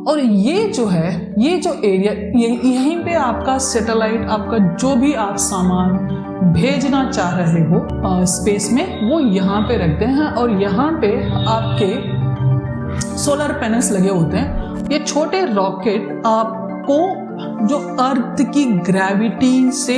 और ये जो है, ये जो एरिया, यहीं पे आपका सैटेलाइट, आपका जो भी आप सामान भेजना चाह रहे हो स्पेस में, वो यहाँ पे रखते हैं। और यहाँ पे आपके सोलर पैनल्स लगे होते हैं। ये छोटे रॉकेट आपको जो अर्थ की ग्रेविटी से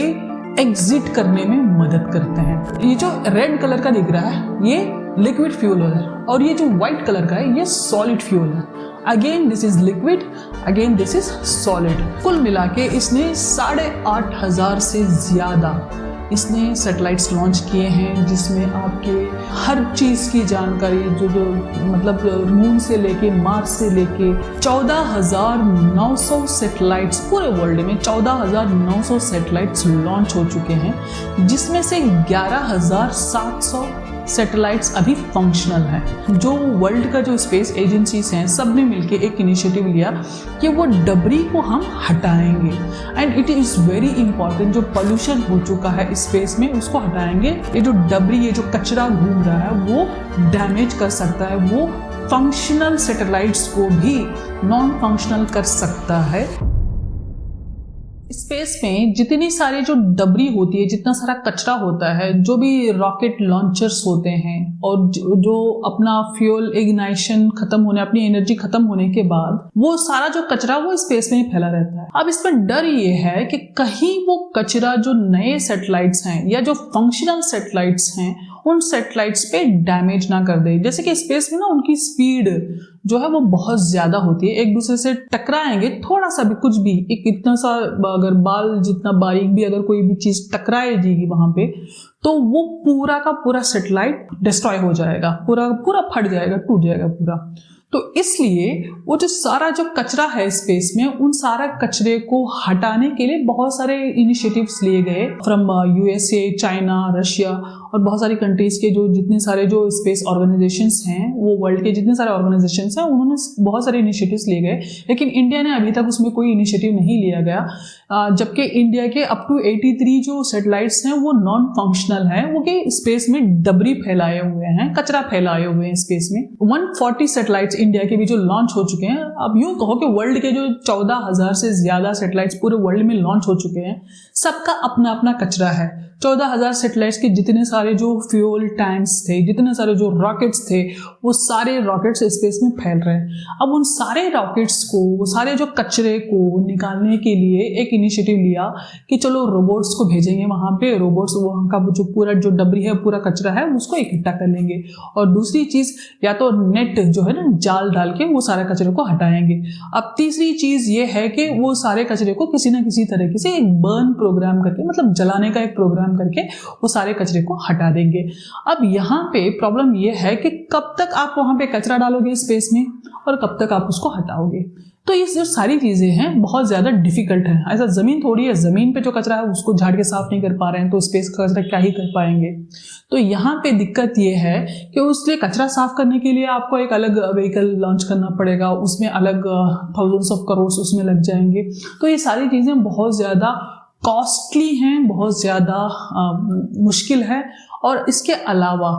एग्जिट करने में मदद करते हैं। ये जो रेड कलर का दिख रहा है ये लिक्विड फ्यूल है, और ये जो व्हाइट कलर का है ये सॉलिड फ्यूल है। Again this is liquid, again this is solid. कुल मिला के इसने 8,500 से ज्यादा इसने सैटेलाइट्स लॉन्च किए हैं, जिसमें आपके हर चीज़ की जानकारी जो मतलब मून से लेके मार्स से लेके 14,900 सैटेलाइट्स, पूरे वर्ल्ड में 14,900 सैटेलाइट्स लॉन्च हो चुके हैं, जिसमें से 11,700 सैटेलाइट्स अभी फंक्शनल हैं। जो वर्ल्ड का जो स्पेस एजेंसीज हैं, सब ने मिलके एक इनिशिएटिव लिया कि वो डबरी को हम हटाएंगे। And it is very important, जो पोल्यूशन हो चुका है स्पेस में उसको हटाएंगे। ये जो डबरी, ये जो कचरा घूम रहा है वो डैमेज कर सकता है, वो फंक्शनल सैटेलाइट्स को भी नॉन फंक्शनल कर सकता है। स्पेस में जितनी सारी जो डबरी होती है, जितना सारा कचरा होता है, जो भी रॉकेट लॉन्चर्स होते हैं, और जो अपना फ्यूल इग्नाइशन खत्म होने, अपनी एनर्जी खत्म होने के बाद वो सारा जो कचरा वो स्पेस में ही फैला रहता है। अब इसमें डर ये है कि कहीं वो कचरा जो नए सैटेलाइट्स हैं या जो फंक्शनल सैटेलाइट्स हैं उन सैटेलाइट्स पे डैमेज ना कर दे। जैसे कि स्पेस में ना उनकी स्पीड जो है वो बहुत ज्यादा होती है, एक दूसरे से टकराएंगे, थोड़ा सा भी कुछ भी, एक इतना सा अगर बाल जितना बारीक भी अगर कोई भी चीज टकराएगी वहां पे, तो वो पूरा का पूरा सैटेलाइट डिस्ट्रॉय हो जाएगा, पूरा पूरा फट जाएगा, टूट जाएगा पूरा। तो इसलिए वो जो सारा जो कचरा है स्पेस में, उन सारा कचरे को हटाने के लिए बहुत सारे इनिशिएटिव्स लिए गए फ्रॉम यूएसए, चाइना, रशिया और बहुत सारी कंट्रीज के जो जितने सारे जो स्पेस ऑर्गेनाइजेशंस हैं, वो वर्ल्ड के जितने सारे ऑर्गेनाइजेशंस हैं, उन्होंने बहुत सारे इनिशिएटिव्स लिए गए। लेकिन इंडिया ने अभी तक उसमें कोई इनिशिएटिव नहीं लिया गया, जबकि इंडिया के अप टू 83 जो सैटेलाइट्स हैं वो नॉन फंक्शनल हैं, वो कि स्पेस में डबरी फैलाए हुए हैं, कचरा फैलाए हुए हैं स्पेस में। 140 सैटेलाइट्स इंडिया के भी जो लॉन्च हो चुके हैं। अब यूं कहो कि वर्ल्ड के जो 14,000 से ज्यादा सैटेलाइट्स पूरे वर्ल्ड में लॉन्च हो चुके हैं, सबका अपना अपना कचरा है। 14,000 सैटेलाइट्स के जितने सारे जो फ्यूल टैंक्स थे, जितने सारे जो रॉकेट्स थे, वो सारे रॉकेट्स स्पेस में फैल रहे हैं। अब उन सारे रॉकेट्स को, वो सारे जो कचरे को निकालने के लिए एक इनिशिएटिव लिया कि चलो रोबोट्स को भेजेंगे वहां पे, रोबोट्स वहां का जो पूरा जो डबरी है, पूरा कचरा है, उसको इकट्ठा कर लेंगे। और दूसरी चीज, या तो नेट जो है ना, जाल डाल के वो सारे कचरे को हटाएंगे। अब तीसरी चीज ये है कि वो सारे कचरे को किसी ना किसी तरीके से एक बर्न प्रोग्राम करके, मतलब जलाने का एक प्रोग्राम करके वो सारे कचरे को हटा देंगे। अब यहाँ पे प्रॉब्लम ये है कि कब तक आप वहां पे कचरा डालोगे स्पेस में और कब तक आप उसको हटाओगे। तो ये जो सारी चीजें हैं बहुत ज्यादा डिफिकल्ट है। ऐसा जमीन थोड़ी है, जमीन पे जो कचरा है उसको झाड़ के साफ नहीं कर पा रहे हैं, तो स्पेस का कचरा क्या ही कर पाएंगे। तो यहाँ पे दिक्कत ये है कि उसके कचरा साफ करने के लिए आपको एक अलग व्हीकल लॉन्च करना पड़ेगा, उसमें अलग थाउजेंड्स ऑफ करोड़ उसमें लग जाएंगे। तो ये सारी चीजें बहुत ज्यादा कॉस्टली हैं, बहुत ज़्यादा मुश्किल है। और इसके अलावा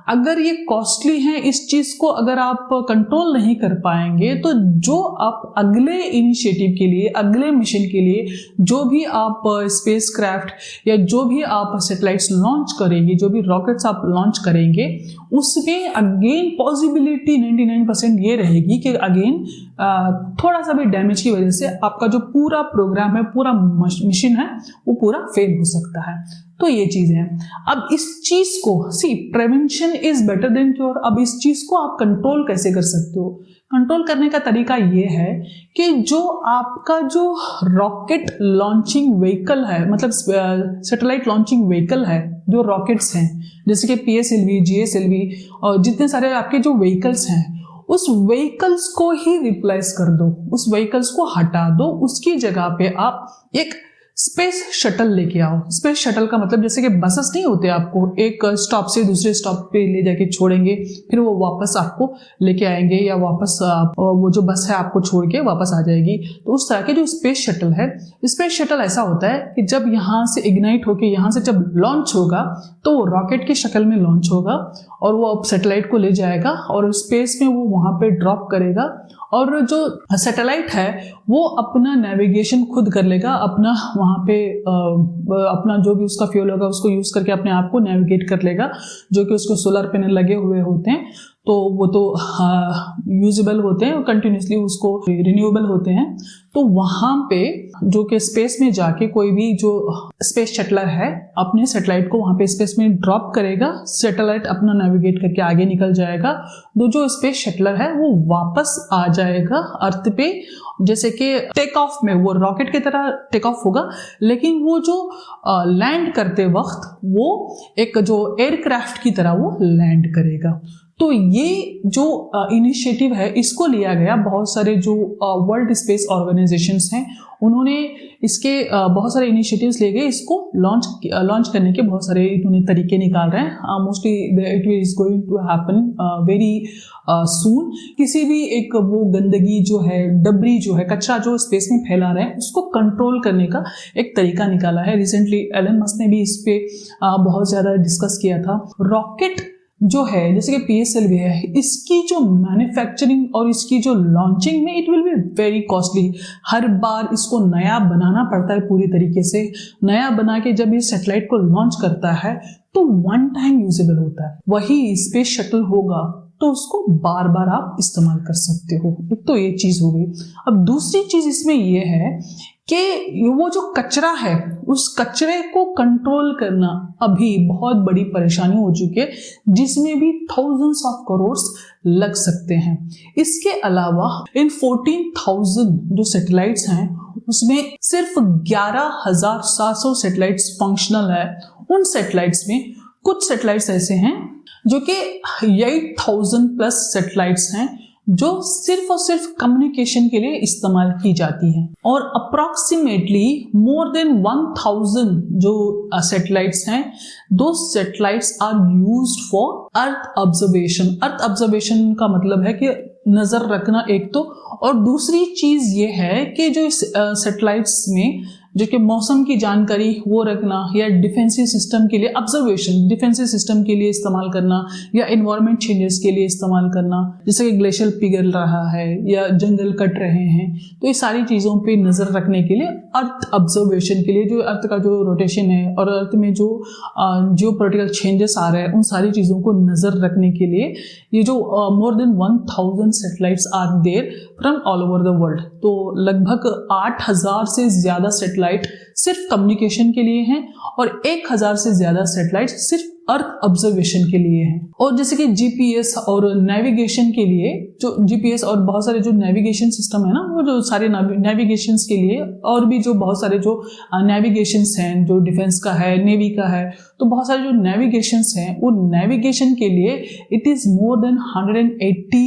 अगर ये कॉस्टली है, इस चीज़ को अगर आप कंट्रोल नहीं कर पाएंगे, तो जो आप अगले इनिशिएटिव के लिए, अगले मिशन के लिए जो भी आप स्पेस क्राफ्ट या जो भी आप सैटेलाइट्स लॉन्च करेंगे, जो भी रॉकेट्स आप लॉन्च करेंगे, उसमें अगेन पॉसिबिलिटी 99% ये रहेगी कि अगेन थोड़ा सा भी डैमेज की वजह से आपका जो पूरा प्रोग्राम है, पूरा मिशन है, वो पूरा फेल हो सकता है। तो ये चीज है। अब इस चीज को prevention is better than cure. अब इस चीज को आप कंट्रोल कैसे कर सकते हो? कंट्रोल करने का तरीका ये है कि जो आपका जो रॉकेट लॉन्चिंग व्हीकल है, मतलब सैटेलाइट लॉन्चिंग व्हीकल है, जो रॉकेट्स हैं जैसे कि PSLV, GSLV और जितने सारे आपके जो व्हीकल्स हैं, उस व्हीकल्स को ही रिप्लेस कर दो, उस व्हीकल्स को हटा दो। उसकी जगह पे आप एक स्पेस शटल लेके आओ। स्पेस शटल का मतलब जैसे कि बसेस नहीं होते, आपको एक स्टॉप से दूसरे स्टॉप पे ले जाके छोड़ेंगे, फिर वो वापस आपको लेके आएंगे, या वापस वो जो बस है आपको छोड़ के वापस आ जाएगी। तो उस तरह के जो स्पेस शटल है, स्पेस शटल ऐसा होता है कि जब यहाँ से इग्नाइट होके यहाँ से जब लॉन्च होगा तो वो रॉकेट की शक्ल में लॉन्च होगा और वो अब सैटेलाइट को ले जाएगा और स्पेस में वो वहाँ पे ड्रॉप करेगा, और जो सैटेलाइट है वो अपना नेविगेशन खुद कर लेगा, अपना वहाँ पे अपना जो भी उसका फ्यूल होगा उसको यूज़ करके अपने आप को नेविगेट कर लेगा, जो कि उसको सोलर पैनल लगे हुए होते हैं, तो वो तो यूजेबल होते हैं और कंटिन्यूसली उसको रिन्यूएबल होते हैं। तो वहाँ पे जो कि स्पेस में जाके कोई भी जो स्पेस शटलर है अपने सैटेलाइट को वहाँ पे स्पेस में ड्रॉप करेगा, सैटेलाइट अपना नेविगेट करके आगे निकल जाएगा, तो जो स्पेस शटलर है वो वापस आ जाएगा अर्थ पे, जैसे कि टेक ऑफ में वो रॉकेट की तरह टेक ऑफ होगा, लेकिन वो जो लैंड करते वक्त वो एक जो एयरक्राफ्ट की तरह वो लैंड करेगा। तो ये जो इनिशिएटिव है इसको लिया गया, बहुत सारे जो वर्ल्ड स्पेस ऑर्गेनाइजेशंस हैं उन्होंने इसके बहुत सारे इनिशिएटिव्स लिए गए, इसको लॉन्च करने के बहुत सारे इन्होंने तरीके निकाल रहे हैं। Mostly it is going to happen very soon. किसी भी एक वो गंदगी जो है, डबरी जो है, कचरा जो स्पेस में फैला रहे हैं उसको कंट्रोल करने का एक तरीका निकाला है। रिसेंटली एलन मस्क ने भी इस पे बहुत ज़्यादा डिस्कस किया था। रॉकेट जो है जैसे कि PSLV है, इसकी जो मैन्युफैक्चरिंग और इसकी जो लॉन्चिंग में it will be very costly. हर बार इसको नया बनाना पड़ता है, पूरी तरीके से नया बना के जब ये सैटेलाइट को लॉन्च करता है तो वन टाइम यूजेबल होता है। वही स्पेस शटल होगा तो उसको बार बार आप इस्तेमाल कर सकते हो। एक तो ये चीज हो गई। अब दूसरी चीज इसमें ये है कि वो जो कचरा है उस कचरे को कंट्रोल करना अभी बहुत बड़ी परेशानी हो चुकी है, जिसमें भी थाउजेंड्स ऑफ करोड्स लग सकते हैं। इसके अलावा इन 14,000 जो सैटेलाइट्स हैं उसमें सिर्फ 11,700 सैटेलाइट्स फंक्शनल है। उन सैटेलाइट्स में कुछ सैटेलाइट्स ऐसे हैं जो कि 8,000 प्लस सैटेलाइट्स हैं जो सिर्फ और सिर्फ कम्युनिकेशन के लिए इस्तेमाल की जाती हैं, और अप्रॉक्सीमेटली मोर देन 1,000 जो सैटेलाइट्स हैं, दो satellites are used for earth observation. Earth observation का मतलब है कि नजर रखना एक तो, और दूसरी चीज ये है कि जो इस सैटेलाइट्स में जो कि मौसम की जानकारी वो रखना, या डिफेंसिव सिस्टम के लिए ऑब्जर्वेशन, डिफेंसिव सिस्टम के लिए इस्तेमाल करना, या एनवायरमेंट चेंजेस के लिए इस्तेमाल करना, जैसे कि ग्लेशियर पिघल रहा है या जंगल कट रहे हैं, तो ये सारी चीज़ों पे नज़र रखने के लिए अर्थ ऑब्जर्वेशन के लिए, जो अर्थ का जो रोटेशन है और अर्थ में जो जियोपॉलिटिकल चेंजेस आ रहे हैं उन सारी चीज़ों को नज़र रखने के लिए ये जो more than 1,000 satellites are there from all over the world. तो लगभग 8,000 से ज़्यादा सैटेलाइट सिर्फ कम्युनिकेशन के लिए हैं और 1,000 से ज़्यादा सैटेलाइट सिर्फ अर्थ ऑब्जर्वेशन के लिए हैं। और जैसे कि GPS और नेविगेशन के लिए, जो GPS और बहुत सारे जो नेविगेशन सिस्टम है ना, वो जो सारे नेविगेशंस के लिए, और भी जो बहुत सारे जो नेविगेशंस हैं, जो डिफेंस का है, नेवी का है, तो बहुत सारे जो नेविगेशंस हैं वो नेविगेशन के लिए it is more than 180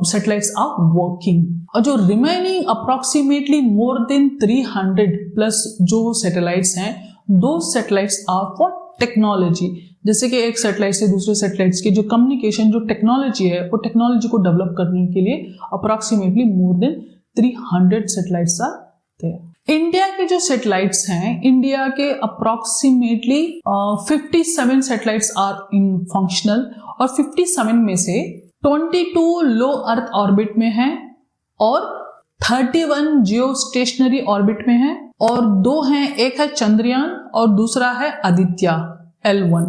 satellites are working. और जो remaining approximately more than 300 plus जो सैटेलाइट्स हैं, दो सैटेलाइट्स आर फॉर टेक्नोलॉजी। जैसे कि एक सैटेलाइट से दूसरे सैटेलाइट्स की जो कम्युनिकेशन, जो टेक्नोलॉजी है, वो टेक्नोलॉजी को डेवलप करने के लिए approximately more than 300 satellites are there. India के जो सैटेलाइट्स हैं, इंडिया के approximately 57 satellites are in functional, और 57 में से 22 लो अर्थ ऑर्बिट में हैं और 31 जियो स्टेशनरी ऑर्बिट में हैं, और दो हैं, एक है चंद्रयान और दूसरा है आदित्य L1।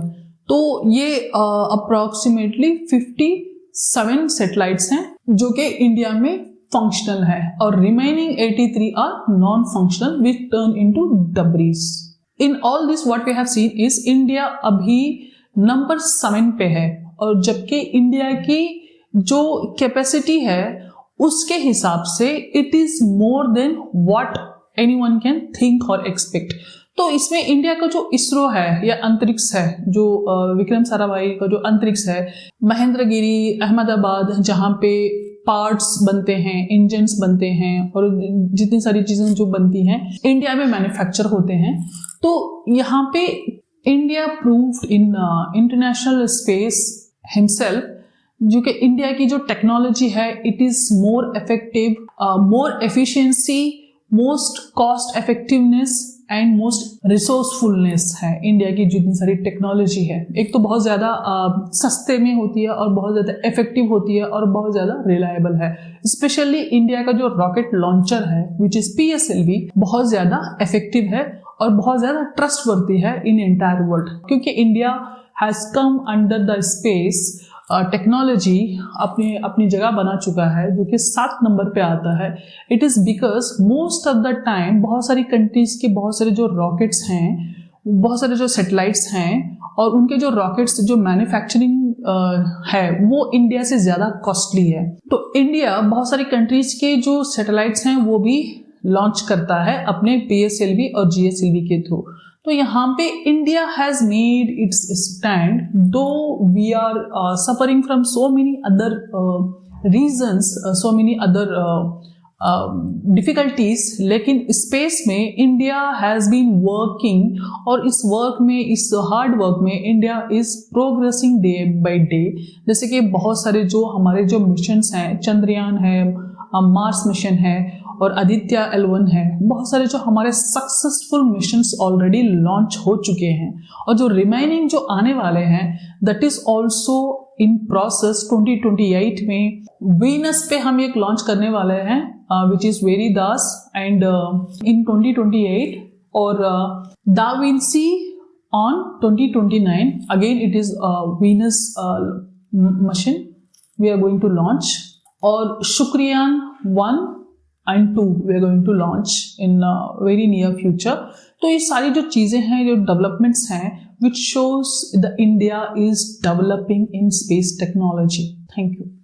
तो ये अप्रॉक्सीमेटली 57 सैटेलाइट्स हैं जो कि इंडिया में फंक्शनल है, और remaining 83 are non functional which turn into debris. In all this what we have seen is India अभी नंबर 7 पे है, और जबकि इंडिया की जो कैपेसिटी है उसके हिसाब से it is more than what anyone can think और एक्सपेक्ट। तो इसमें इंडिया का जो इसरो है या अंतरिक्ष है, जो विक्रम साराभाई का जो अंतरिक्ष है, महेंद्रगिरी, अहमदाबाद, जहाँ पे पार्ट्स बनते हैं, इंजन्स बनते हैं और जितनी सारी चीजें जो बनती हैं इंडिया में मैन्युफैक्चर होते हैं। तो यहाँ पे India proved in international space himself, जो कि इंडिया की जो टेक्नोलॉजी है it is more effective, more efficiency, most cost effectiveness and most resourcefulness है इंडिया की जितनी सारी टेक्नोलॉजी है। एक तो बहुत ज़्यादा सस्ते में होती है और बहुत ज़्यादा इफेक्टिव होती है और बहुत ज़्यादा रिलायबल है। स्पेशली इंडिया का जो रॉकेट लॉन्चर है विच इज़ PSLV बहुत ज़्यादा इफेक्टिव है और बहुत ज़्यादा ट्रस्टवर्दी है इन एंटायर वर्ल्ड, क्योंकि India has come under the space technology अपनी जगह बना चुका है, जो कि 7 नंबर पे आता है। It is because most of the time बहुत सारी कंट्रीज के बहुत सारे जो रॉकेट्स हैं, बहुत सारे जो सैटेलाइट्स हैं और उनके जो रॉकेट्स जो मैन्युफैक्चरिंग है वो इंडिया से ज़्यादा कॉस्टली है। तो इंडिया बहुत सारी कंट्रीज के जो सैटेलाइट्स हैं वो भी लॉन्च करता है अपने PSLV और GSLV के थ्रू। तो यहाँ पे India has made its stand, though we are suffering from so many other reasons, so many other difficulties, लेकिन स्पेस में इंडिया हैज बीन वर्किंग और इस वर्क में, इस हार्ड वर्क में India is progressing day by day. जैसे कि बहुत सारे जो हमारे जो मिशंस हैं, चंद्रयान है, मार्स मिशन है और आदित्य L1 है, बहुत सारे जो हमारे सक्सेसफुल मिशंस ऑलरेडी लॉन्च हो चुके हैं और जो रिमेनिंग जो आने वाले हैं that is also in process. 2028 में वीनस पे हम एक लॉन्च करने वाले हैं विच इज वेरिदास एंड इन 2028 और da Vinci on 2029 again it is Venus machine we are going to launch, और Shukrayaan 1 and 2 we are going to launch in very near future। तो ये सारी जो चीज़ें हैं, जो डेवलपमेंट्स हैं which shows the India is developing in space technology। Thank you।